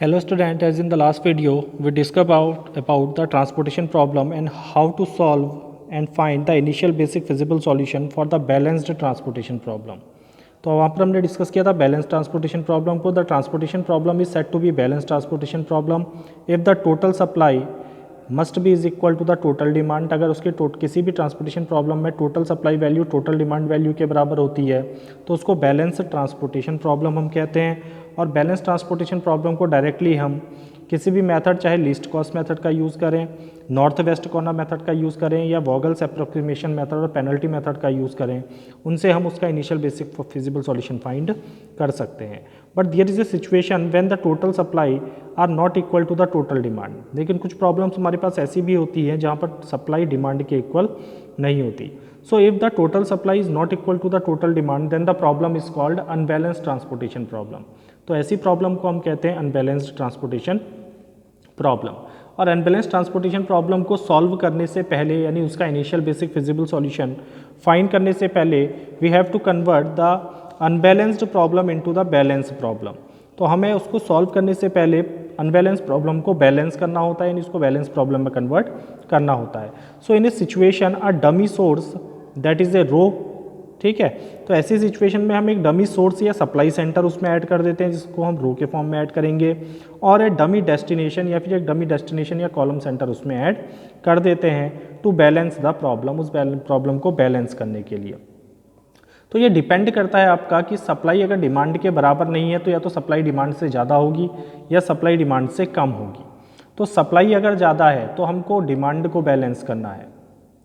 Hello student, as in the last video we discussed about the transportation problem and how to solve and find the initial basic feasible solution for the balanced transportation problem. तो वहाँ पर हमने discuss किया था balance transportation problem को. The transportation problem is set to be balance transportation problem if the total supply must be is equal to the total demand. अगर उसके किसी भी ट्रांसपोर्टेशन प्रॉब्लम में total supply value total demand value के बराबर होती है तो उसको बैलेंस ट्रांसपोर्टेशन प्रॉब्लम हम कहते हैं. और बैलेंस ट्रांसपोर्टेशन प्रॉब्लम को डायरेक्टली हम किसी भी मेथड, चाहे लीस्ट कॉस्ट मेथड का यूज़ करें, नॉर्थ वेस्ट कॉर्नर मेथड का यूज़ करें या वॉगल्स अप्रोक्सीमेशन मेथड और पेनल्टी मेथड का यूज़ करें, उनसे हम उसका initial basic feasible solution find कर सकते हैं. But there is a situation when the total supply are not equal to the total demand. लेकिन कुछ प्रॉब्लम्स हमारे पास ऐसी भी होती हैं जहाँ पर सप्लाई डिमांड के इक्वल नहीं होती. So if the total supply is not equal to the total demand, then the problem is called unbalanced transportation problem. तो ऐसी प्रॉब्लम को हम कहते हैं अनबैलेंस्ड ट्रांसपोर्टेशन प्रॉब्लम. और अनबैलेंस्ड ट्रांसपोर्टेशन प्रॉब्लम को सॉल्व करने से पहले, यानी उसका initial basic feasible solution find करने से पहले, we have to convert the unbalanced problem into the balance problem. तो हमें उसको सॉल्व करने से पहले अनबैलेंस प्रॉब्लम को बैलेंस करना होता है, यानी इसको बैलेंस प्रॉब्लम में कन्वर्ट करना होता है. So in a situation a dummy source that is a row. ठीक है, तो ऐसी सिचुएशन में हम एक डमी सोर्स या सप्लाई सेंटर उसमें ऐड कर देते हैं जिसको हम रो के फॉर्म में ऐड करेंगे, और एक डमी डेस्टिनेशन या फिर एक डमी डेस्टिनेशन या कॉलम सेंटर उसमें ऐड कर देते हैं टू बैलेंस द प्रॉब्लम, उस प्रॉब्लम को बैलेंस करने के लिए. तो ये डिपेंड करता है आपका कि सप्लाई अगर डिमांड के बराबर नहीं है तो या तो सप्लाई डिमांड से ज़्यादा होगी या सप्लाई डिमांड से कम होगी. तो सप्लाई अगर ज़्यादा है तो हमको डिमांड को बैलेंस करना है.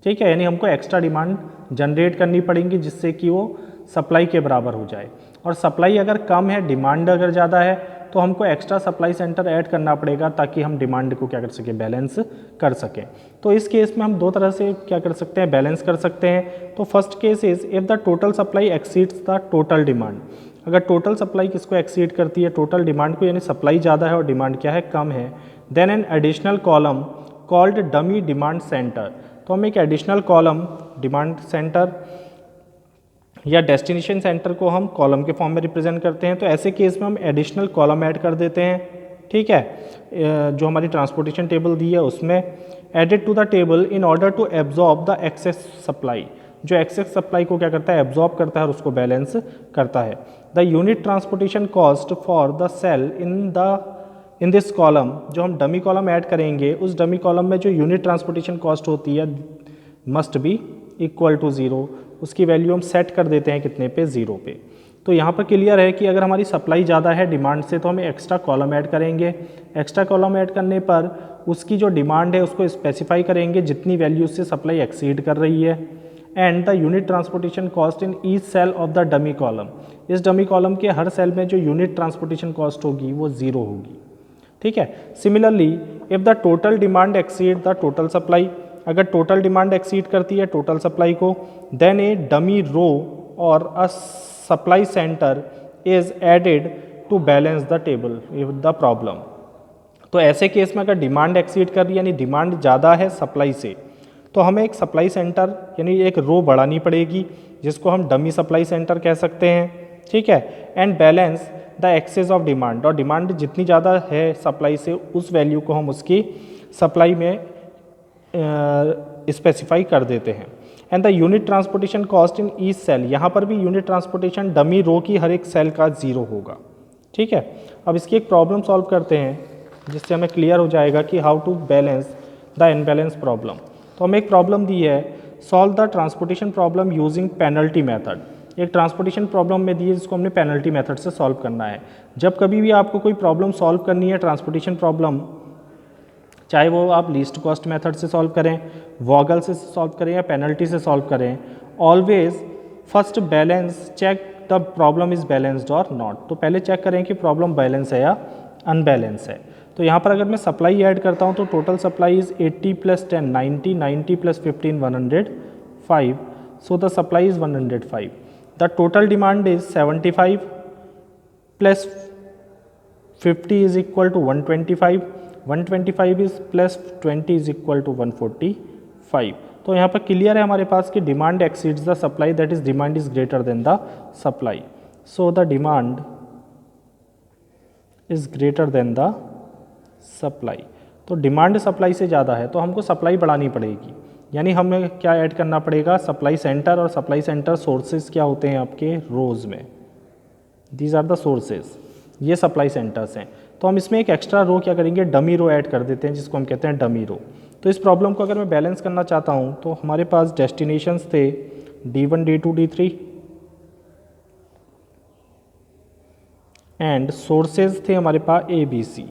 ठीक है, यानी हमको एक्स्ट्रा डिमांड जनरेट करनी पड़ेगी जिससे कि वो सप्लाई के बराबर हो जाए. और सप्लाई अगर कम है, डिमांड अगर ज़्यादा है, तो हमको एक्स्ट्रा सप्लाई सेंटर ऐड करना पड़ेगा ताकि हम डिमांड को क्या कर सकें, बैलेंस कर सकें. तो इस केस में हम दो तरह से क्या कर सकते हैं, बैलेंस कर सकते हैं. तो first case is if the total supply exceeds the total demand. अगर टोटल सप्लाई किसको एक्सीड करती है, टोटल डिमांड को, यानी सप्लाई ज़्यादा है और डिमांड क्या है, कम है, then an additional column called dummy demand centre. तो हम एक एडिशनल कॉलम डिमांड सेंटर या डेस्टिनेशन सेंटर को हम कॉलम के फॉर्म में रिप्रेजेंट करते हैं. तो ऐसे केस में हम एडिशनल कॉलम ऐड कर देते हैं. ठीक है, जो हमारी ट्रांसपोर्टेशन टेबल दी है उसमें added to the table in order to absorb the excess supply. जो एक्सेस सप्लाई को क्या करता है, एब्जॉर्ब करता है और उसको बैलेंस करता है. The unit transportation cost for the cell in this column, जो हम डमी कॉलम ऐड करेंगे उस डमी कॉलम में जो यूनिट ट्रांसपोर्टेशन कॉस्ट होती है must be equal to zero. उसकी वैल्यू हम सेट कर देते हैं कितने पे, ज़ीरो पे. तो यहाँ पर क्लियर है कि अगर हमारी सप्लाई ज़्यादा है डिमांड से तो हम एक्स्ट्रा कॉलम ऐड करेंगे. एक्स्ट्रा कॉलम ऐड करने पर उसकी जो डिमांड है उसको स्पेसिफाई करेंगे जितनी वैल्यू से सप्लाई एक्सीड कर रही है. And the unit transportation cost in each cell of the dummy column. इस डमी कॉलम के हर सेल में जो यूनिट ट्रांसपोर्टेशन कॉस्ट होगी वो ज़ीरो होगी. ठीक है, similarly if the total demand exceed the total supply, अगर टोटल डिमांड एक्सीड करती है टोटल सप्लाई को, देन ए डमी रो और a supply centre is added to balance the table with the problem. तो ऐसे केस में अगर demand exceed कर रही है, यानी डिमांड ज़्यादा है सप्लाई से, तो हमें एक सप्लाई सेंटर यानी एक रो बढ़ानी पड़ेगी जिसको हम डमी सप्लाई सेंटर कह सकते हैं. ठीक है, and balance the excess of demand, और डिमांड जितनी ज़्यादा है सप्लाई से उस वैल्यू को हम उसकी सप्लाई में स्पेसिफाई कर देते हैं. And the unit transportation cost in each cell, यहाँ पर भी यूनिट ट्रांसपोर्टेशन डमी रो की हर एक सेल का ज़ीरो होगा. ठीक है, अब इसकी एक प्रॉब्लम सॉल्व करते हैं जिससे हमें क्लियर हो जाएगा कि how to balance the imbalance problem. तो हमें एक प्रॉब्लम दी है, solve the transportation problem using penalty method. एक ट्रांसपोर्टेशन प्रॉब्लम में दी है जिसको हमने पेनल्टी मेथड से सॉल्व करना है. जब कभी भी आपको कोई प्रॉब्लम सॉल्व करनी है ट्रांसपोर्टेशन प्रॉब्लम, चाहे वो आप लीस्ट कॉस्ट मेथड से सॉल्व करें, वॉगल से सॉल्व करें या पेनल्टी से सॉल्व करें, always first balance check the problem is balanced और नॉट. तो पहले चेक करें कि प्रॉब्लम बैलेंस है या अनबैलेंस है. तो यहाँ पर अगर मैं सप्लाई ऐड करता हूँ तो total supply is 80 + 10 90, 90 + 15 105. So the supply is 105. The total demand is 75 plus 50 is equal to 125. 125 is plus 20 is equal to 145. तो यहाँ पर क्लियर है हमारे पास कि demand exceeds the supply, that is demand is greater than the supply. So the demand is greater than the supply. तो demand supply से ज़्यादा है तो हमको सप्लाई बढ़ानी पड़ेगी, यानी हमें क्या ऐड करना पड़ेगा, सप्लाई सेंटर, और सप्लाई सेंटर सोर्सेज क्या होते हैं आपके रोज़ में, दीज आर द सोर्सेज, ये सप्लाई सेंटर्स हैं। तो हम इसमें एक एक्स्ट्रा रो क्या करेंगे, डमी रो ऐड कर देते हैं जिसको हम कहते हैं डमी रो। तो इस प्रॉब्लम को अगर मैं बैलेंस करना चाहता हूँ तो हमारे पास डेस्टिनेशंस थे D1 D2 D3 and sources थे हमारे पास ABC।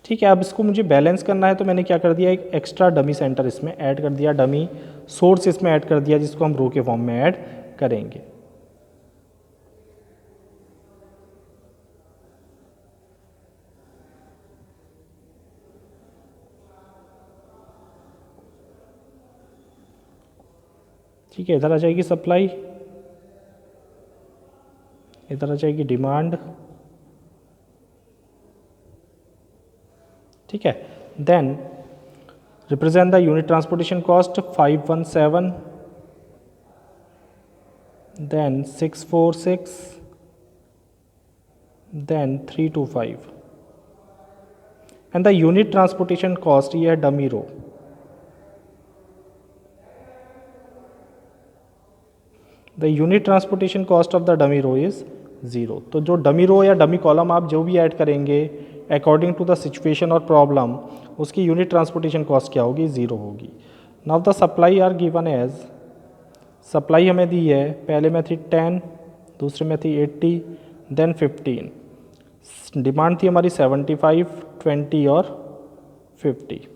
ठीक है, अब इसको मुझे बैलेंस करना है तो मैंने क्या कर दिया, एक एक्स्ट्रा डमी सेंटर इसमें ऐड कर दिया, डमी सोर्स इसमें ऐड कर दिया जिसको हम रो के फॉर्म में ऐड करेंगे। ठीक है, इधर आ जाएगी सप्लाई, इधर आ जाएगी डिमांड। ठीक है, then represent the unit transportation cost 517, then 646, then 325 and the unit transportation cost, ये है dummy row. The unit transportation cost of the dummy row is 0। तो जो डमी रो या डमी कॉलम आप जो भी ऐड करेंगे अकॉर्डिंग टू द सिचुएशन और प्रॉब्लम, उसकी यूनिट ट्रांसपोर्टेशन कॉस्ट क्या होगी, 0 होगी। Now the supply are given as, supply हमें दी है, पहले में थी 10, दूसरे में थी 80, देन 15, डिमांड थी हमारी 75, 20 और 50।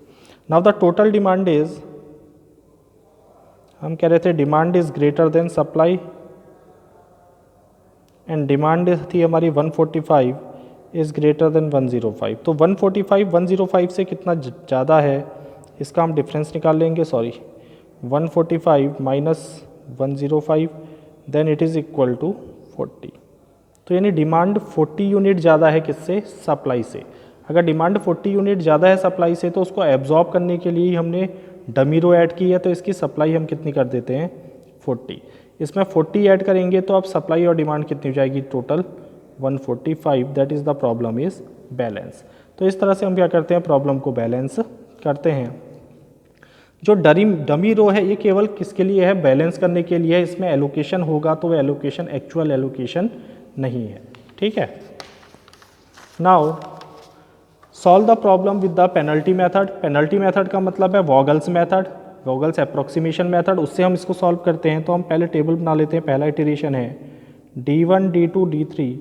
Now the total demand is, हम कह रहे थे demand is greater than supply and demand थी हमारी 145 इज़ ग्रेटर देन 105। तो 145 105 से कितना ज़्यादा है इसका हम डिफरेंस निकाल लेंगे, 145 minus 105 then it is equal to 40। तो यानी डिमांड 40 यूनिट ज़्यादा है किससे, सप्लाई से। अगर डिमांड 40 यूनिट ज़्यादा है सप्लाई से तो उसको एब्जॉर्ब करने के लिए ही हमने डमी रो ऐड की है, तो इसकी सप्लाई हम कितनी कर देते हैं, 40। इसमें 40 ऐड करेंगे तो अब सप्लाई और डिमांड कितनी हो जाएगी, total 145। That is the problem is balance. तो इस तरह से हम क्या करते हैं, प्रॉब्लम को बैलेंस करते हैं। जो डमी रो है ये केवल किसके लिए है, बैलेंस करने के लिए है। इसमें एलोकेशन होगा तो वो एलोकेशन एक्चुअल एलोकेशन नहीं है। ठीक है, now solve the problem with the penalty method. Penalty method का मतलब है Vogel's method, Vogel's approximation method, उससे हम इसको सॉल्व करते हैं। तो हम पहले टेबल बना लेते हैं। पहला इटरेशन है D1 D2 D3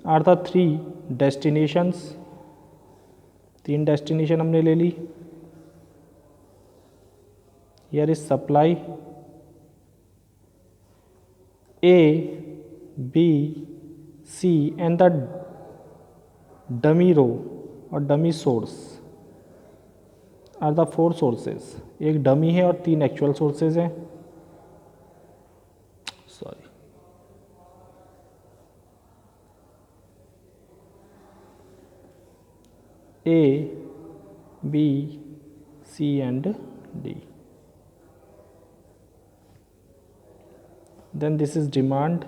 are the 3 destinations, 3 destination हमने ले ली। Here is supply A B C and the dummy row और dummy source are the 4 sources. एक डमी है और 3 एक्चुअल सोर्सेज हैं। Sorry, A B C and D, then this is demand।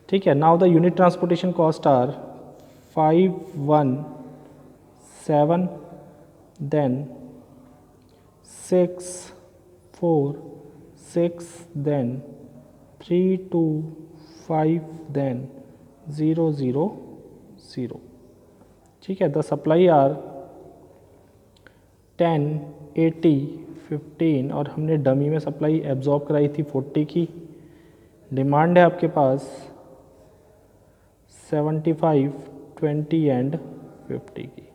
ठीक है, now the unit transportation cost are 517, then 646, then 325, then 000। ठीक है, the supply are 10 80 15 और हमने डमी में सप्लाई एब्जॉर्ब कराई थी 40 की। डिमांड है आपके पास 75 20 एंड 50 की।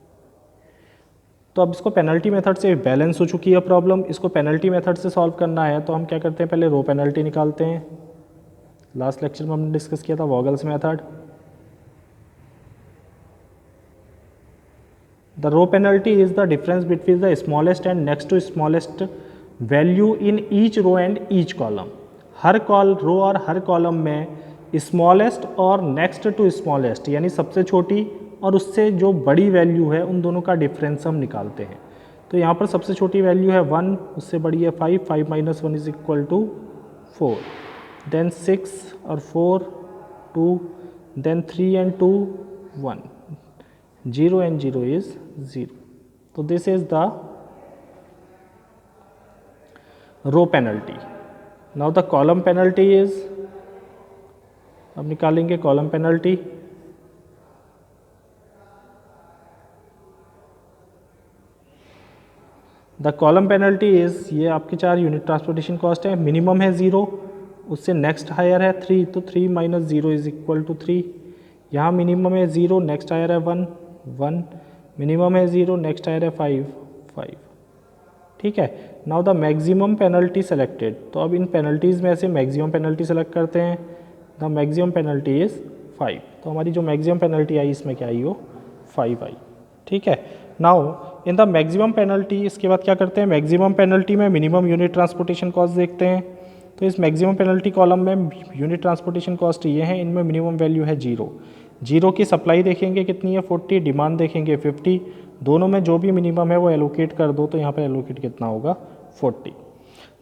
तो अब इसको पेनल्टी मेथड से बैलेंस हो चुकी है प्रॉब्लम। इसको पेनल्टी मेथड से सॉल्व करना है तो हम क्या करते हैं, पहले रो पेनल्टी निकालते हैं। लास्ट लेक्चर में हमने डिस्कस किया था Vogel's method. The row penalty is the difference between the smallest and next to smallest value in each row and each column। हर रो और हर कॉलम में स्मॉलेस्ट और नेक्स्ट टू स्मॉलेस्ट यानी सबसे छोटी और उससे जो बड़ी वैल्यू है उन दोनों का डिफरेंस हम निकालते हैं। तो यहाँ पर सबसे छोटी वैल्यू है 1, उससे बड़ी है 5, 5 - 1 is equal to 4। then 6 or 4, 2, then 3 and 2, 1. 0 and 0 is 0. So this is the row penalty. Now the column penalty is, अब निकालेंगे column penalty. The column penalty is, ये आपके 4 यूनिट ट्रांसपोर्टेशन कॉस्ट है, मिनिमम है 0, उससे नेक्स्ट हायर है 3, तो 3 minus 0 is equal to 3. यहाँ मिनिमम है 0, नेक्स्ट हायर है 1, 1, मिनिमम है 0, नेक्स्ट हायर है 5, 5. ठीक है. Now the maximum penalty selected. तो अब इन पेनल्टीज़ में से मैक्सिमम पेनल्टी सेलेक्ट करते हैं. The maximum penalty is 5. तो हमारी जो मैक्सिमम पेनल्टी आई इसमें क्या आई हो, 5 आई. ठीक है. Now in the maximum penalty, इसके बाद क्या करते हैं, मैक्सिमम पेनल्टी में मिनिमम यूनिट ट्रांसपोर्टेशन कॉस्ट देखते हैं. तो इस मैक्सिमम पेनल्टी कॉलम में यूनिट ट्रांसपोर्टेशन कॉस्ट ये हैं, इनमें मिनिमम वैल्यू है 0. 0 की सप्लाई देखेंगे कितनी है 40, डिमांड देखेंगे 50. दोनों में जो भी मिनिमम है वो एलोकेट कर दो, तो यहाँ पर एलोकेट कितना होगा 40.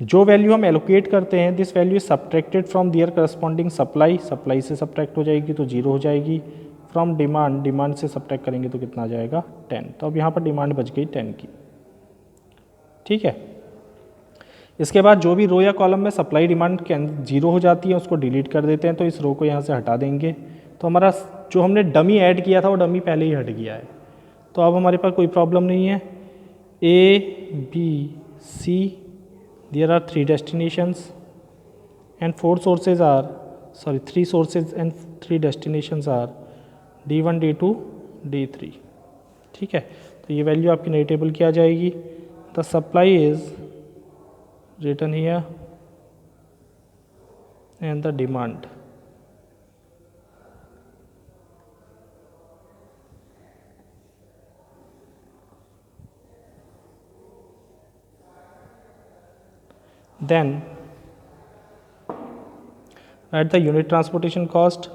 जो वैल्यू हम एलोकेट करते हैं, this value is subtracted from their corresponding supply. Supply से सब्ट्रैक्ट हो जाएगी तो 0 हो जाएगी. फ्रॉम डिमांड, डिमांड से सब्ट्रैक्ट करेंगे तो कितना आ जाएगा 10. तो अब यहाँ पर डिमांड बच गई 10 की. ठीक है. इसके बाद जो भी रो या कॉलम में सप्लाई डिमांड 0 हो जाती है उसको डिलीट कर देते हैं. तो इस रो को यहाँ से हटा देंगे. तो हमारा जो हमने डमी ऐड किया था वो डमी पहले ही हट गया है. तो अब हमारे पास कोई प्रॉब्लम नहीं है. A, B, C, there are 3 destinations and 4 sources are, sorry 3 sources and 3 destinations are D1, D2, D3. ठीक है. तो ये वैल्यू आपकी नई टेबल की आ जाएगी. The supply is written here and the demand. Then at the unit transportation cost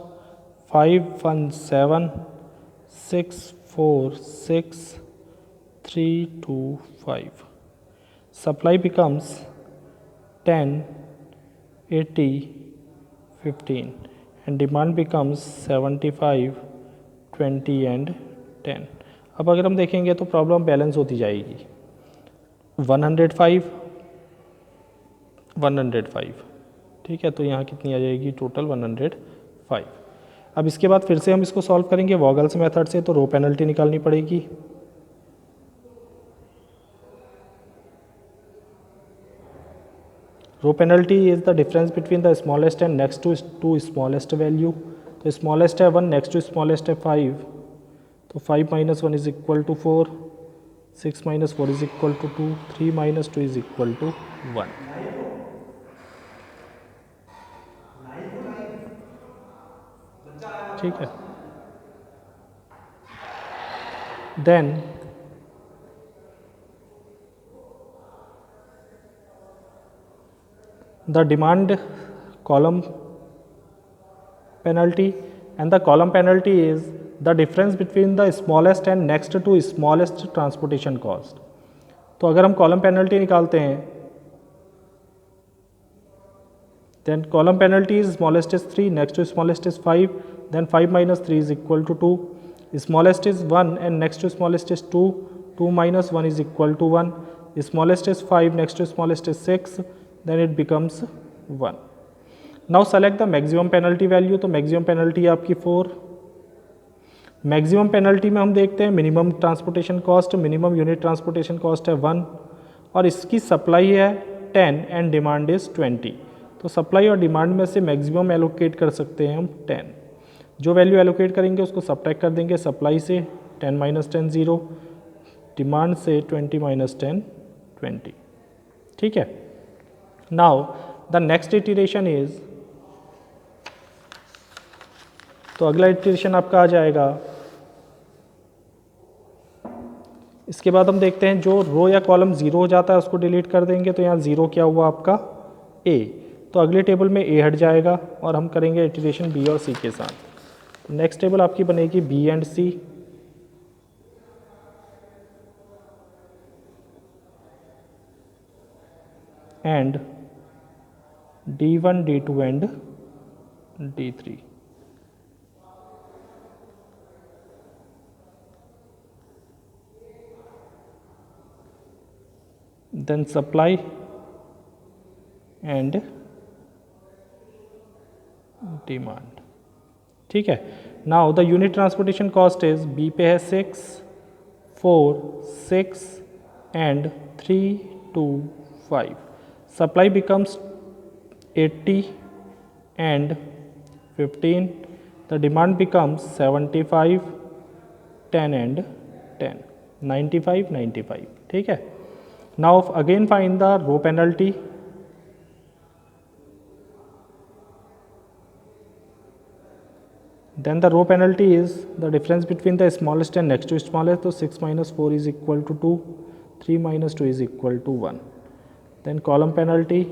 517,646,325. Supply becomes 10, 80, 15 and demand becomes 75, 20 and 10. अब अगर हम देखेंगे तो प्रॉब्लम बैलेंस होती जाएगी. 105, 105. ठीक है. तो यहाँ कितनी आ जाएगी टोटल 105. अब इसके बाद फिर से हम इसको सॉल्व करेंगे वॉगल्स मेथड से. तो रो पेनल्टी निकालनी पड़ेगी. Row penalty is the difference between the smallest and next to smallest value. तो स्मॉलेस्ट है 1, नेक्स्ट टू स्मॉलेस्ट है 5. तो 5 minus 1 is equal to 4, 6 minus 4 is equal to 2, 3 minus 2 is equal to 1. ठीक है. Then the demand column penalty and the column penalty is the difference between the smallest and next to smallest transportation cost. तो अगर हम column penalty निकालते हैं, then column penalty is smallest is 3, next to smallest is 5, then 5 minus 3 is equal to 2. Smallest is 1 and next to smallest is 2, 2 minus 1 is equal to 1. Smallest is 5, next to smallest is 6, then it becomes 1. Now select the maximum penalty value. तो maximum penalty है आपकी 4. Maximum penalty में हम देखते हैं minimum transportation cost, minimum unit transportation cost है 1 और इसकी सप्लाई है 10 एंड डिमांड इज़ 20. तो सप्लाई और डिमांड में से मैक्सिमम एलोकेट कर सकते हैं हम 10. जो वैल्यू एलोकेट करेंगे उसको सब्ट्रैक्ट कर देंगे सप्लाई से. 10 माइनस 10 0, डिमांड से 20 माइनस 10 20. ठीक है. Now the next iteration is, तो अगला इटरेशन आपका आ जाएगा. इसके बाद हम देखते हैं जो रो या कॉलम 0 हो जाता है उसको डिलीट कर देंगे. तो यहाँ 0 क्या हुआ आपका A. तो अगले टेबल में A हट जाएगा और हम करेंगे इटरेशन B और C के साथ. नेक्स्ट टेबल आपकी बनेगी B and C. And D1, D2 and D3. Then supply and demand. ठीक है. Now the unit transportation cost is B पे है 6, 4, 6 and 3, 2, 5. Supply becomes 80 and 15. The demand becomes 75, 10 and 10. 95, 95. ठीक है. Now again find the row penalty. Then the row penalty is the difference between the smallest and next to smallest. So 6 minus 4 is equal to 2. 3 minus 2 is equal to 1. Then column penalty.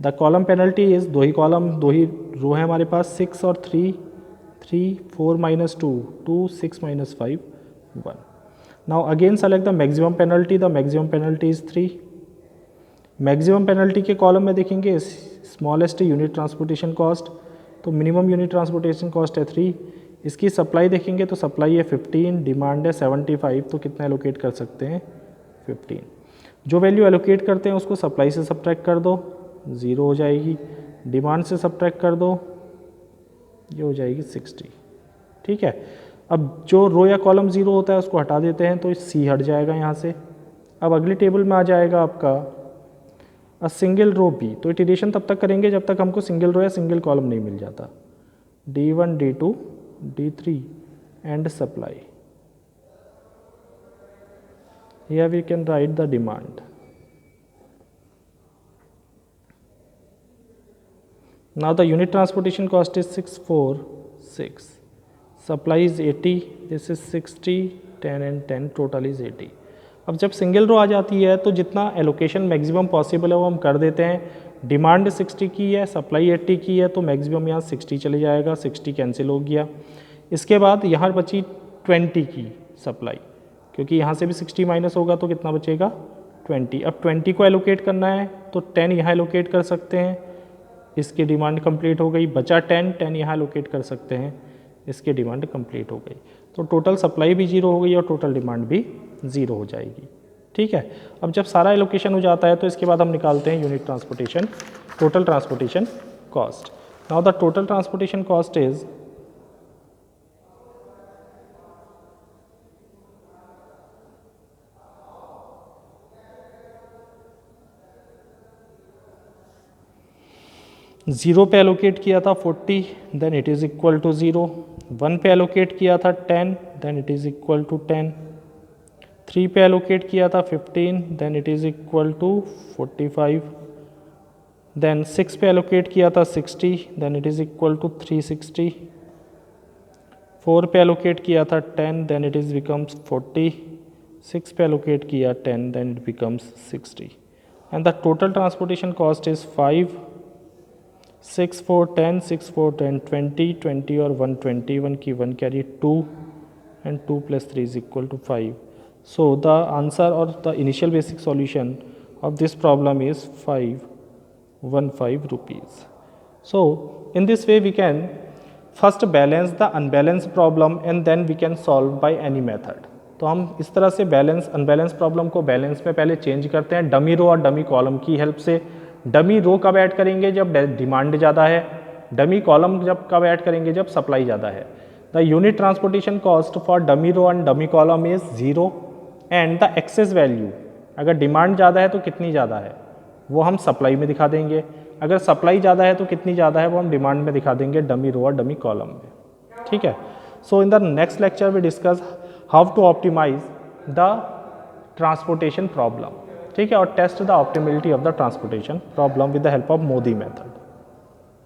The column penalty is दो ही column दो ही रो है हमारे पास 6 और 3. 3, 4 minus 2, 2, 6 minus 5, 1. Now again select the maximum penalty. The maximum penalty is 3. Maximum penalty के column में देखेंगे smallest unit transportation cost, तो minimum unit transportation cost है 3. इसकी सप्लाई देखेंगे तो सप्लाई है 15, डिमांड है 75, तो कितना एलोकेट कर सकते हैं 15. जो वैल्यू एलोकेट करते हैं उसको सप्लाई से सब्ट्रैक्ट कर दो, 0 हो जाएगी. डिमांड से सब्ट्रैक्ट कर दो, ये हो जाएगी 60. ठीक है. अब जो रो या कॉलम 0 होता है उसको हटा देते हैं तो सी हट जाएगा यहाँ से. अब अगली टेबल में आ जाएगा आपका अ सिंगल रो बी. तो इटरेशन तब तक करेंगे जब तक हमको सिंगल रो या सिंगल कॉलम नहीं मिल जाता. D1, D2, D3 and supply. Here we can write the demand. Now the unit transportation cost is 646. Supply is 80. This is 60, 10 and 10. Total is 80. अब जब सिंगल रो आ जाती है तो जितना एलोकेशन मैक्सिमम पॉसिबल है वो हम कर देते हैं. डिमांड 60 की है, सप्लाई 80 की है, तो मैक्सिमम यहाँ 60 चले जाएगा. 60 कैंसिल हो गया. इसके बाद यहाँ बची 20 की सप्लाई, क्योंकि यहाँ से भी 60 माइनस होगा तो कितना बचेगा 20. अब 20 को एलोकेट करना है तो 10 यहाँ एलोकेट कर सकते हैं. इसकी डिमांड कंप्लीट हो गई. बचा 10, 10 यहाँ एलोकेट कर सकते हैं. इसकी डिमांड कंप्लीट हो गई. तो टोटल सप्लाई भी 0 हो गई और टोटल डिमांड भी 0 हो जाएगी. ठीक है. अब जब सारा एलोकेशन हो जाता है तो इसके बाद हम निकालते हैं unit transportation, total transportation cost. Now the total transportation cost is zero पे एलोकेट किया था 40, then it is equal to 0. 1 पे एलोकेट किया था 10, then it is equal to 10. 3 पे एलोकेट किया था 15, then it is equal to 45. Then 6 पे एलोकेट किया था 60, then it is equal to 360. 4 पे एलोकेट किया था 10, देन इट इज़ बिकम्स 40. 6 पे एलोकेट किया 10, then it becomes 60. And the total transportation cost is 5, 6, 4, 10, 6, 4, 10, 20, 20 और 120. 1 की 1 carry 2 and 2 plus 3 is equal to 5. So the answer or the initial basic solution of this problem is 515 rupees. So in this way we can first balance the unbalanced problem and then we can solve by any method. तो हम इस तरह से balance unbalance problem को balance में पहले change करते हैं डमी रो और डमी कॉलम की हेल्प से. डमी रो कब ऐड करेंगे जब डिमांड ज़्यादा है. डमी कॉलम जब कब ऐड करेंगे जब सप्लाई ज़्यादा है. The unit transportation cost for dummy row and dummy column is 0 and the excess value, अगर डिमांड ज़्यादा है तो कितनी ज़्यादा है वो हम सप्लाई में दिखा देंगे. अगर सप्लाई ज़्यादा है तो कितनी ज़्यादा है वो हम डिमांड में दिखा देंगे डमी रो और डमी कॉलम में. ठीक है. So in the next lecture we discuss how to optimise the transportation problem. ठीक है. और test the optimality of the transportation problem with the help of MODI method.